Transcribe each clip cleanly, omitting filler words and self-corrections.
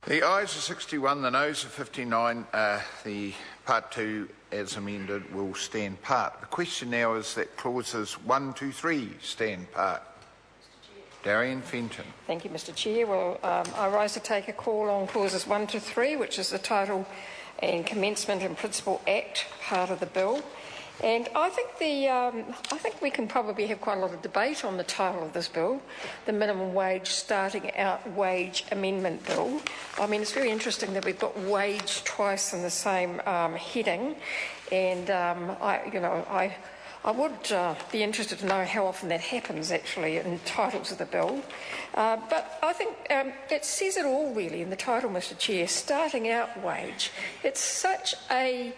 The ayes are 61, the noes are 59. The Part 2 as amended will stand part. The question now is that clauses 1 to 3 stand part. Darian Fenton. Thank you, Mr Chair. Well, I rise to take a call on clauses 1 to 3, which is the Title and Commencement and Principal Act part of the bill. And I think we can probably have quite a lot of debate on the title of this bill, the Minimum Wage Starting Out Wage Amendment Bill. I mean, it's very interesting that we've got wage twice in the same heading, and I would be interested to know how often that happens actually in titles of the bill. But I think it says it all really in the title, Mr Chair, starting out wage. It's such a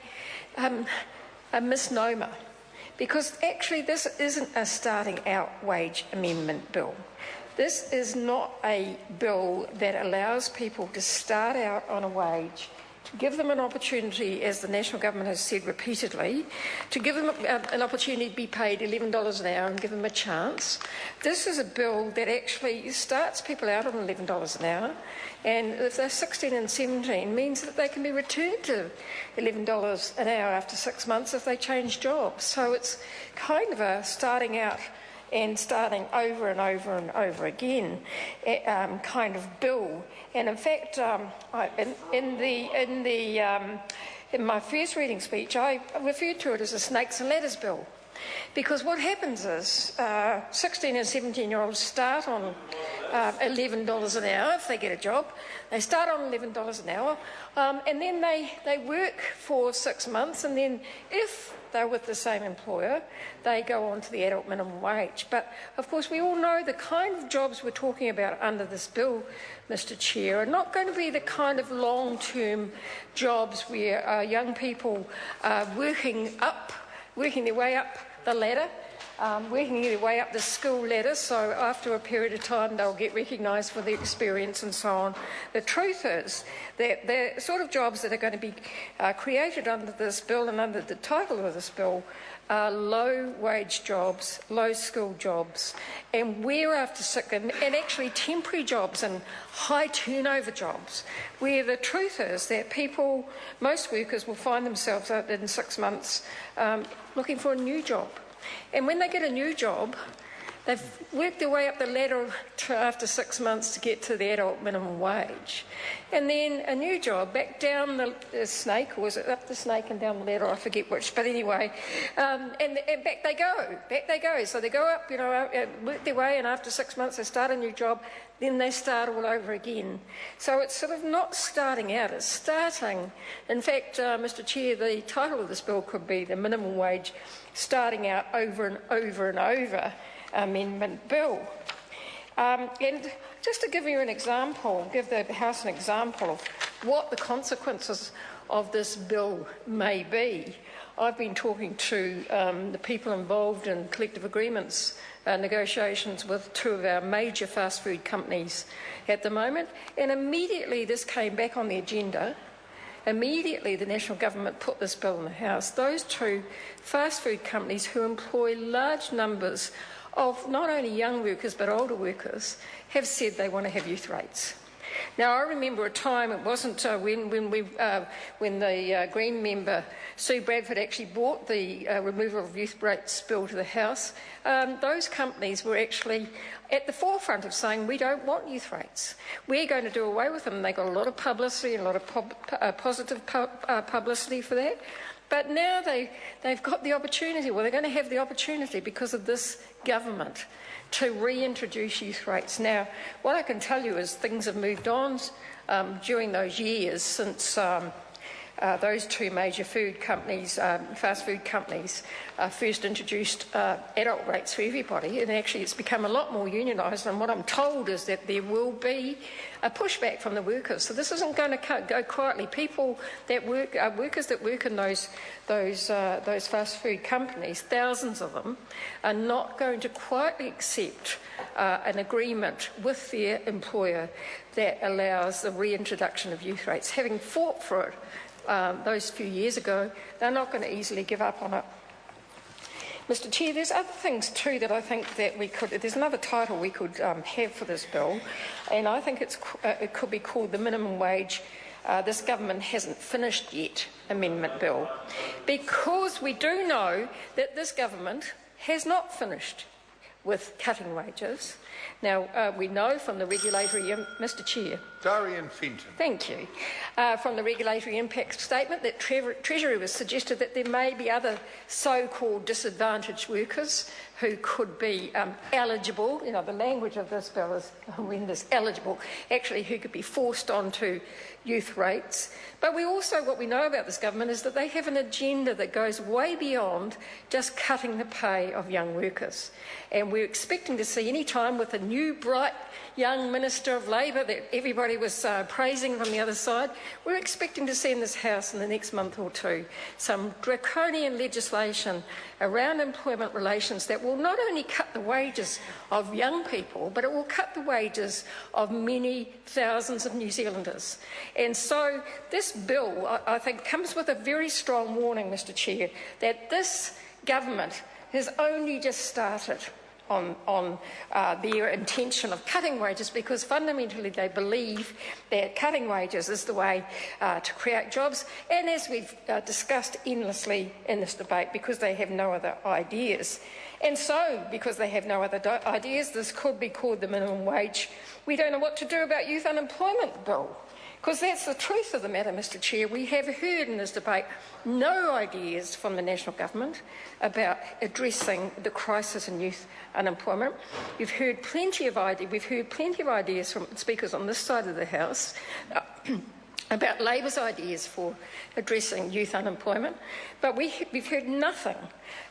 misnomer, because actually this isn't a starting out wage amendment bill. This is not a bill that allows people to start out on a wage, to give them an opportunity, as the national government has said repeatedly, to give them an opportunity to be paid $11 an hour and give them a chance. This is a bill that actually starts people out on $11 an hour, and if they're 16 and 17, means that they can be returned to $11 an hour after 6 months if they change jobs. So it's kind of a starting out and starting over and over and over again kind of bill. And in fact, in my first reading speech, I referred to it as a snakes and ladders bill, because what happens is 16 and 17-year-olds start on $11 an hour if they get a job. They start on $11 an hour, and then they work for 6 months, and then if they're with the same employer, they go on to the adult minimum wage. But of course we all know the kind of jobs we're talking about under this bill, Mr Chair, are not going to be the kind of long-term jobs where young people are working their way up the ladder, working their way up the school ladder, so after a period of time they'll get recognised for their experience and so on. The truth is that the sort of jobs that are going to be created under this bill and under the title of this bill are low-wage jobs, low-skilled jobs, and and actually temporary jobs and high-turnover jobs, where the truth is that most workers will find themselves in 6 months looking for a new job. And when they get a new job, they've worked their way up the ladder after 6 months to get to the adult minimum wage. And then a new job, back down the snake, or was it up the snake and down the ladder? I forget which, but anyway. And back they go. So they go up, work their way, and after 6 months they start a new job, then they start all over again. So it's sort of not starting out, it's starting. In fact, Mr Chair, the title of this bill could be the Minimum Wage Starting Out Over and Over and Over Amendment Bill. And just to give you an example, give the House an example of what the consequences of this bill may be, I've been talking to the people involved in collective agreements negotiations with 2 of our major fast food companies at the moment, and immediately this came back on the agenda. Immediately the national government put this bill in the House. Those 2 fast food companies who employ large numbers of not only young workers but older workers have said they want to have youth rates. Now, I remember a time, it wasn't when the Green member, Sue Bradford, actually brought the removal of youth rates bill to the House. Those companies were actually at the forefront of saying, we don't want youth rates. We're going to do away with them. They got a lot of publicity and a lot of positive publicity for that. But now they've got the opportunity, they're going to have the opportunity because of this government to reintroduce youth rates. Now, what I can tell you is things have moved on during those years since those 2 major food companies, fast food companies, first introduced adult rates for everybody, and actually it's become a lot more unionised, and what I'm told is that there will be a pushback from the workers. So this isn't going to go quietly. People that work, workers that work in those fast food companies, thousands of them, are not going to quietly accept an agreement with their employer that allows the reintroduction of youth rates. Having fought for it those few years ago, they're not going to easily give up on it. Mr Chair, there's other things too that I think that we could, there's another title we could have for this bill, and I think it could be called the minimum wage this government hasn't finished yet amendment bill, because we do know that this government has not finished with cutting wages. Now, we know from the regulatory, Mr Chair. Darian Fenton. Thank you. From the regulatory impact statement that Treasury was suggested that there may be other so-called disadvantaged workers who could be eligible, you know, the language of this bill is horrendous, eligible, actually who could be forced onto youth rates. But we also, what we know about this government is that they have an agenda that goes way beyond just cutting the pay of young workers. And we're expecting to see, any time with a new bright young Minister of Labour that everybody was praising from the other side, we're expecting to see in this House in the next month or two some draconian legislation around employment relations that will not only cut the wages of young people, but it will cut the wages of many thousands of New Zealanders. And so this bill, I think, comes with a very strong warning, Mr Chair, that this government has only just started on their intention of cutting wages, because fundamentally they believe that cutting wages is the way to create jobs, and as we've discussed endlessly in this debate, because they have no other ideas. And so, because they have no other ideas, this could be called the minimum wage. We don't know what to do about youth unemployment bill, because that's the truth of the matter, Mr Chair. We have heard in this debate no ideas from the national government about addressing the crisis in youth unemployment. We've heard plenty of ideas from speakers on this side of the House about Labour's ideas for addressing youth unemployment, but we've heard nothing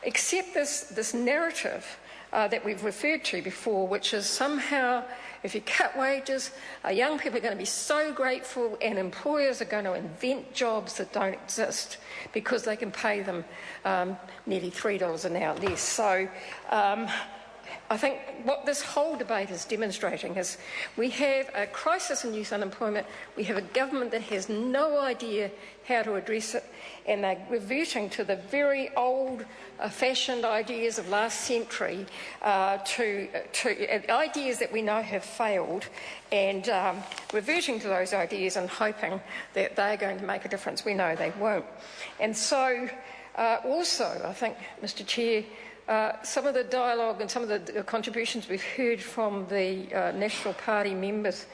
except this narrative that we've referred to before, which is somehow if you cut wages, young people are going to be so grateful, and employers are going to invent jobs that don't exist because they can pay them nearly $3 an hour less. So I think what this whole debate is demonstrating is we have a crisis in youth unemployment, we have a government that has no idea how to address it, and they're reverting to the very old-fashioned ideas of last century, to ideas that we know have failed, and reverting to those ideas and hoping that they're going to make a difference. We know they won't. And so also, I think, Mr Chair, some of the dialogue and some of the contributions we've heard from the National Party members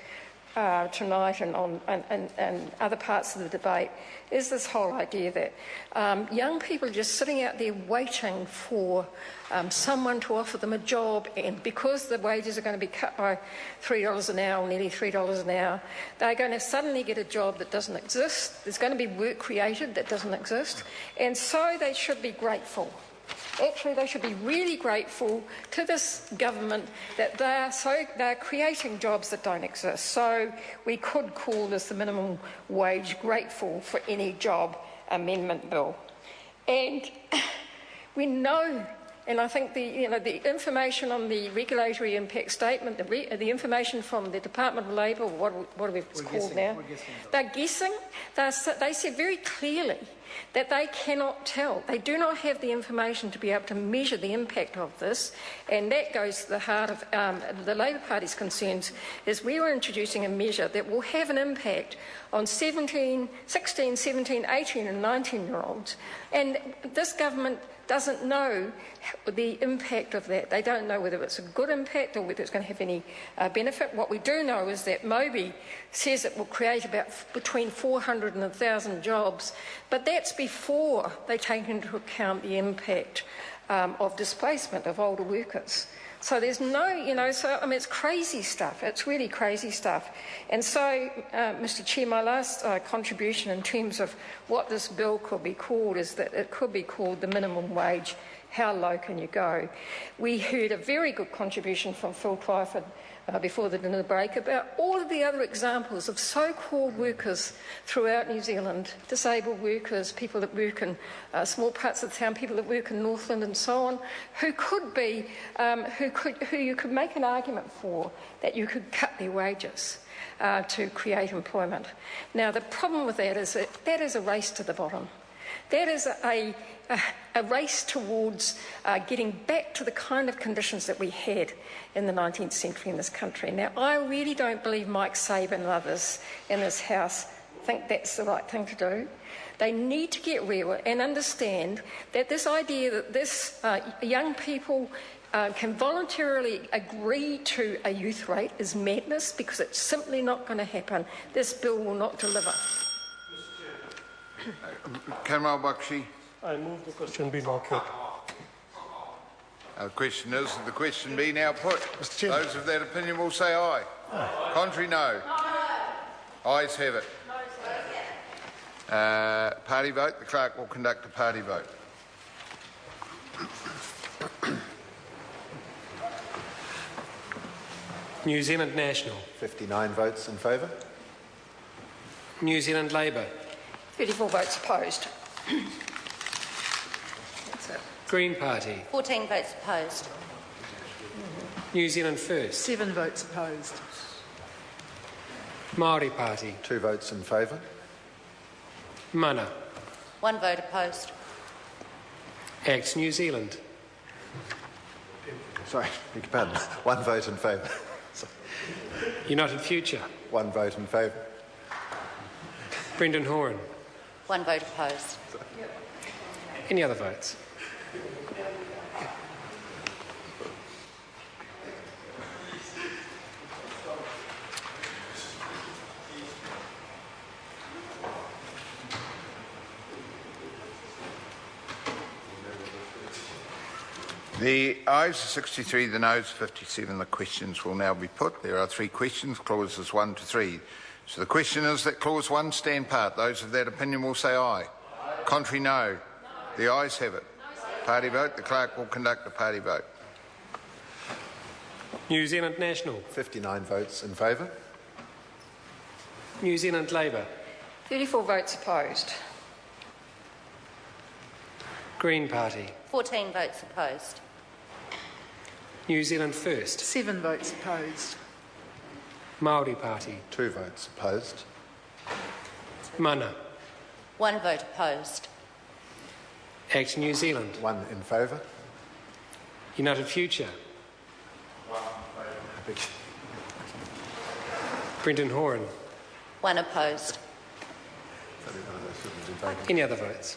tonight and other parts of the debate is this whole idea that young people are just sitting out there waiting for someone to offer them a job, and because the wages are going to be cut by $3 an hour, nearly $3 an hour, they're going to suddenly get a job that doesn't exist. There's going to be work created that doesn't exist, and so they should be grateful. Actually, they should be really grateful to this government that they're creating jobs that don't exist. So we could call this the minimum wage grateful for any job amendment bill. And we know, and I think the information on the regulatory impact statement, the information from the Department of Labour, what are we called now? They're guessing. They said very clearly that they cannot tell. They do not have the information to be able to measure the impact of this, and that goes to the heart of the Labour Party's concerns, is we are introducing a measure that will have an impact on 16, 17, 18 and 19-year-olds, and this government doesn't know the impact of that. They don't know whether it's a good impact or whether it's going to have any benefit. What we do know is that Moby says it will create about between 400 and 1,000 jobs, but that's before they take into account the impact of displacement of older workers. So there's no, it's crazy stuff. It's really crazy stuff. And so, Mr Chair, my last contribution in terms of what this bill could be called is that it could be called the minimum wage. How low can you go? We heard a very good contribution from Phil Twyford before the dinner break about all of the other examples of so-called workers throughout New Zealand, disabled workers, people that work in small parts of the town, people that work in Northland and so on, who you could make an argument for that you could cut their wages to create employment. Now, the problem with that is that is a race to the bottom. That is a race towards getting back to the kind of conditions that we had in the 19th century in this country. Now, I really don't believe Mike Sabin and others in this House think that's the right thing to do. They need to get real and understand that this idea that this young people can voluntarily agree to a youth rate is madness, because it's simply not going to happen. This bill will not deliver. Kamal Bakshi. I move the question be now put. The question is, the question be now put. Mr. Chairman. Those of that opinion will say aye. Contrary, no. Ayes have it. Party vote. The clerk will conduct a party vote. New Zealand National. 59 votes in favour. New Zealand Labour. 34 votes opposed. That's it. Green Party. 14 votes opposed. New Zealand First. 7 votes opposed. Māori Party. 2 votes in favour. Mana. 1 vote opposed. Act New Zealand. Sorry, beg your pardon. 1 vote in favour. United Future. 1 vote in favour. Brendan Horan. 1 vote opposed. Any other votes? The ayes are 63, the noes 57. The questions will now be put. There are 3 questions, clauses 1 to 3. So the question is that clause 1 stand part. Those of that opinion will say aye. Contrary, no. The ayes have it. Party vote. The clerk will conduct a party vote. New Zealand National. 59 votes in favour. New Zealand Labour. 34 votes opposed. Green Party. 14 votes opposed. New Zealand First. 7 votes opposed. Māori Party. 2 votes opposed. Mana. 1 vote opposed. Act New Zealand. 1 in favour. United Future. Brendan Horan. 1 opposed. Any other votes?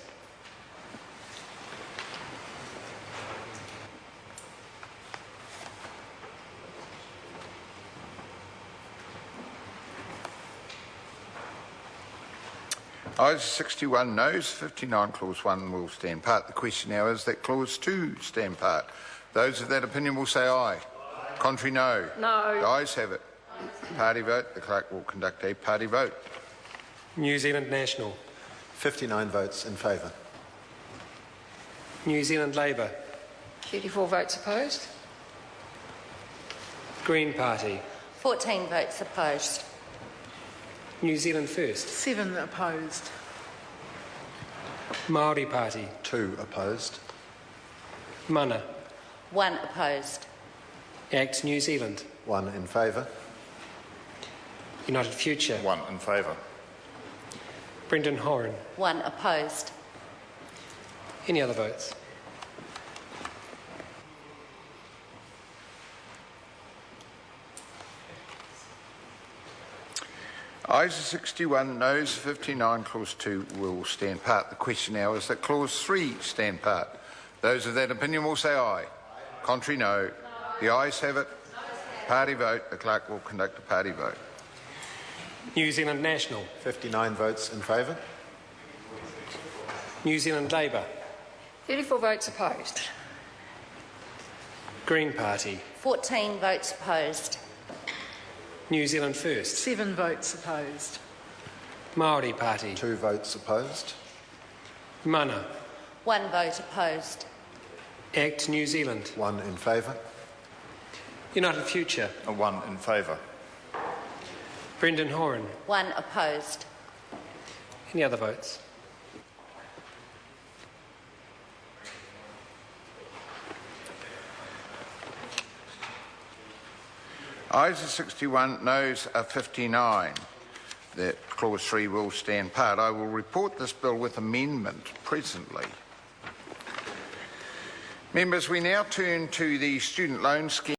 Ayes 61, noes 59. Clause 1 will stand part. The question now is that clause 2 stand part. Those of that opinion will say aye. Contrary, no. No. The ayes have it. Party vote. The clerk will conduct a party vote. New Zealand National. 59 votes in favour. New Zealand Labour. 34 votes opposed. Green Party. 14 votes opposed. New Zealand First. 7 opposed. Māori Party. 2 opposed. Mana. 1 opposed. Act New Zealand. 1 in favour. United Future. 1 in favour. Brendan Horan. 1 opposed. Any other votes? Ayes 61, noes 59. Clause 2 will stand part. The question now is that clause 3 stand part. Those of that opinion will say aye. Contrary, no. The ayes have it. Party vote. The clerk will conduct a party vote. New Zealand National. 59 votes in favour. New Zealand Labour. 34 votes opposed. Green Party. 14 votes opposed. New Zealand First. 7 votes opposed. Māori Party. 2 votes opposed. Mana. 1 vote opposed. Act New Zealand. 1 in favour. United Future. 1 in favour. Brendan Horan. 1 opposed. Any other votes? Ayes are 61, noes are 59. that clause 3 will stand part. I will report this bill with amendment presently. Members, we now turn to the student loan scheme.